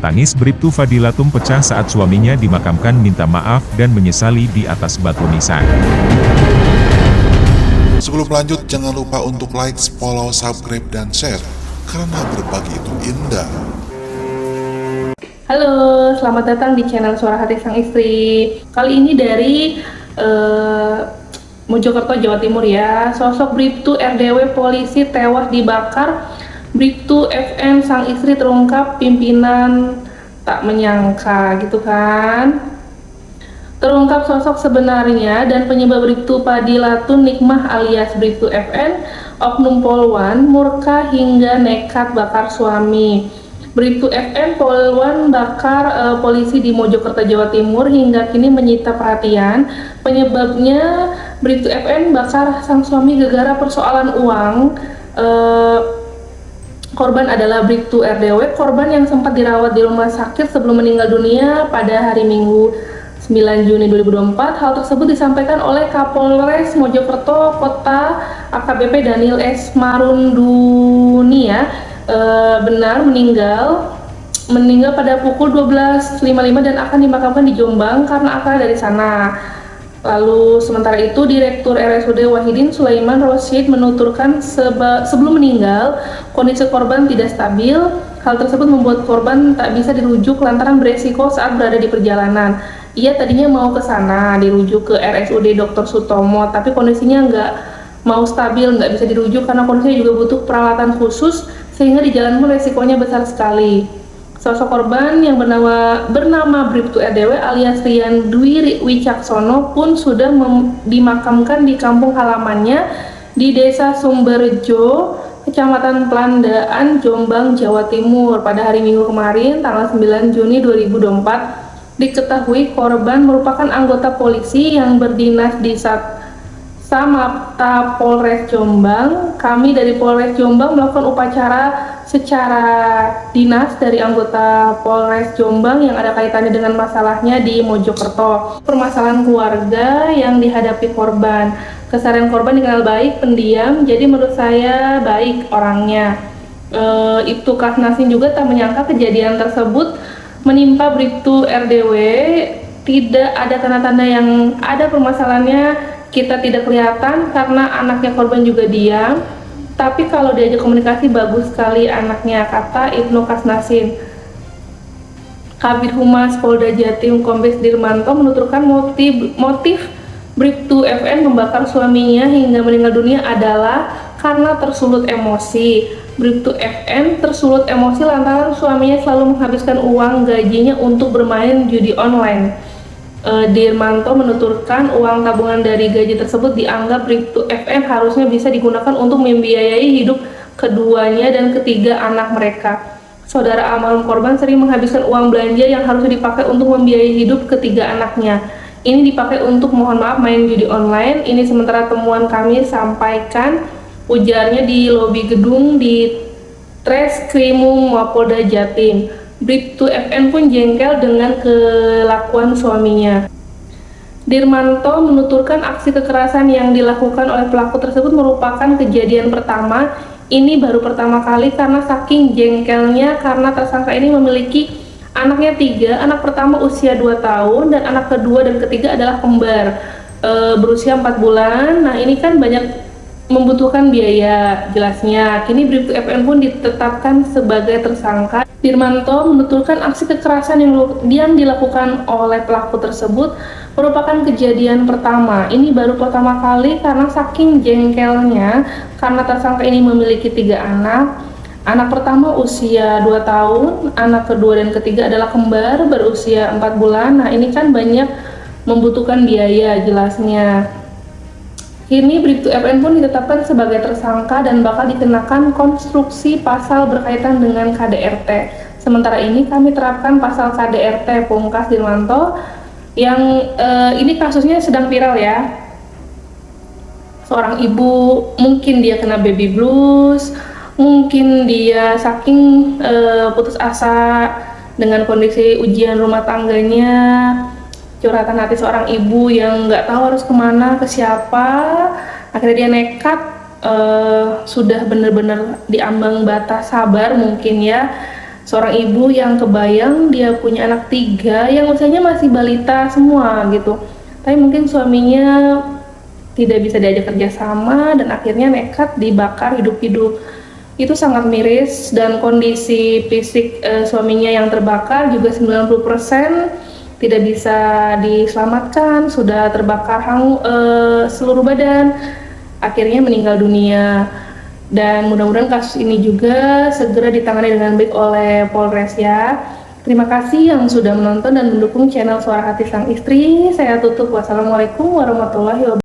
Tangis Bribtu Fadilatum pecah saat suaminya dimakamkan minta maaf dan menyesali di atas batu nisan. Sebelum lanjut, jangan lupa untuk like, follow, subscribe, dan share, karena berbagi itu indah. Halo, selamat datang di channel Suara Hati Sang Istri. Kali ini dari Mojokerto, Jawa Timur ya. Sosok Bribtu RDW polisi tewas dibakar. Bribtu FN sang istri terungkap, pimpinan tak menyangka gitu kan. Terungkap sosok sebenarnya dan penyebab Bribtu Fadilatun Nikmah alias Bribtu FN, oknum Polwan, murka hingga nekat bakar suami. Bribtu FN Polwan bakar polisi di Mojokerto, Jawa Timur hingga kini menyita perhatian. Penyebabnya Bribtu FN bakar sang suami gara-gara persoalan uang. Korban adalah Bribtu RDW, korban yang sempat dirawat di rumah sakit sebelum meninggal dunia pada hari Minggu 9 Juni 2024. Hal tersebut disampaikan oleh Kapolres Mojokerto Kota AKBP Daniel S. Marunduni ya. Benar meninggal pada pukul 12.55 dan akan dimakamkan di Jombang karena asal dari sana. Lalu sementara itu Direktur RSUD Wahidin Sulaiman Rosyid menuturkan sebelum meninggal kondisi korban tidak stabil. Hal tersebut membuat korban tak bisa dirujuk lantaran beresiko saat berada di perjalanan. Ia tadinya mau ke sana dirujuk ke RSUD Dr. Sutomo, tapi kondisinya nggak mau stabil, nggak bisa dirujuk karena kondisinya juga butuh peralatan khusus sehingga di jalan pun resikonya besar sekali. Sosok korban yang bernama Bribtu RDW alias Rian Dwi Wicaksono pun sudah dimakamkan di kampung halamannya di Desa Sumberjo, Kecamatan Pelandaan, Jombang, Jawa Timur pada hari Minggu kemarin tanggal 9 Juni 2024. Diketahui korban merupakan anggota polisi yang berdinas di Samapta Polres Jombang. Kami dari Polres Jombang melakukan upacara secara dinas dari anggota Polres Jombang yang ada kaitannya dengan masalahnya di Mojokerto. Permasalahan keluarga yang dihadapi korban. Keseharian korban dikenal baik, pendiam, jadi menurut saya baik orangnya. Ibtu Kasnasin juga tak menyangka kejadian tersebut menimpa Bribtu RDW. Tidak ada tanda-tanda yang ada permasalahannya, kita tidak kelihatan karena anaknya korban juga diam. Tapi kalau diajak komunikasi bagus sekali anaknya, kata Ibnu Kasnasin. Kabid Humas Polda Jatim Kombes Dirmanto menuturkan motif Bribtu FN membakar suaminya hingga meninggal dunia adalah karena tersulut emosi. Bribtu FN tersulut emosi lantaran suaminya selalu menghabiskan uang gajinya untuk bermain judi online. Dirmanto menuturkan uang tabungan dari gaji tersebut dianggap Bribtu FN harusnya bisa digunakan untuk membiayai hidup keduanya dan ketiga anak mereka. Saudara almarhum korban sering menghabiskan uang belanja yang harusnya dipakai untuk membiayai hidup ketiga anaknya. Ini dipakai untuk mohon maaf main judi online. Ini sementara temuan kami sampaikan, ujarnya di lobi gedung di Treskrimum Mapolda Jatim. Bribtu FN pun jengkel dengan kelakuan suaminya. Dirmanto menuturkan aksi kekerasan yang dilakukan oleh pelaku tersebut merupakan kejadian pertama. Ini baru pertama kali karena saking jengkelnya karena tersangka ini memiliki anaknya 3, anak pertama usia 2 tahun dan anak kedua dan ketiga adalah kembar berusia 4 bulan. Nah ini kan banyak membutuhkan biaya jelasnya. Kini Bribtu FN pun ditetapkan sebagai tersangka. Dirmanto menuturkan aksi kekerasan yang dilakukan oleh pelaku tersebut merupakan kejadian pertama. Ini baru pertama kali karena saking jengkelnya karena tersangka ini memiliki 3 anak. Anak pertama usia 2 tahun, anak kedua dan ketiga adalah kembar berusia 4 bulan. Nah ini kan banyak membutuhkan biaya jelasnya. Kini Bribtu FN pun ditetapkan sebagai tersangka dan bakal dikenakan konstruksi pasal berkaitan dengan KDRT. Sementara ini kami terapkan pasal KDRT, pungkas Dirmanto, yang ini kasusnya sedang viral ya. Seorang ibu, mungkin dia kena baby blues, mungkin dia saking putus asa dengan kondisi ujian rumah tangganya, curhatan hati seorang ibu yang nggak tahu harus kemana, ke siapa. Akhirnya dia nekat, sudah benar-benar diambang batas sabar mungkin ya, seorang ibu yang kebayang dia punya anak 3 yang usianya masih balita semua gitu. Tapi mungkin suaminya tidak bisa diajak kerjasama dan akhirnya nekat dibakar hidup-hidup. Itu sangat miris dan kondisi fisik suaminya yang terbakar juga 90% tidak bisa diselamatkan, sudah terbakar seluruh badan, akhirnya meninggal dunia. Dan mudah-mudahan kasus ini juga segera ditangani dengan baik oleh Polres ya. Terima kasih yang sudah menonton dan mendukung channel Suara Hati Sang Istri. Saya tutup. Wassalamualaikum warahmatullahi wabarakatuh.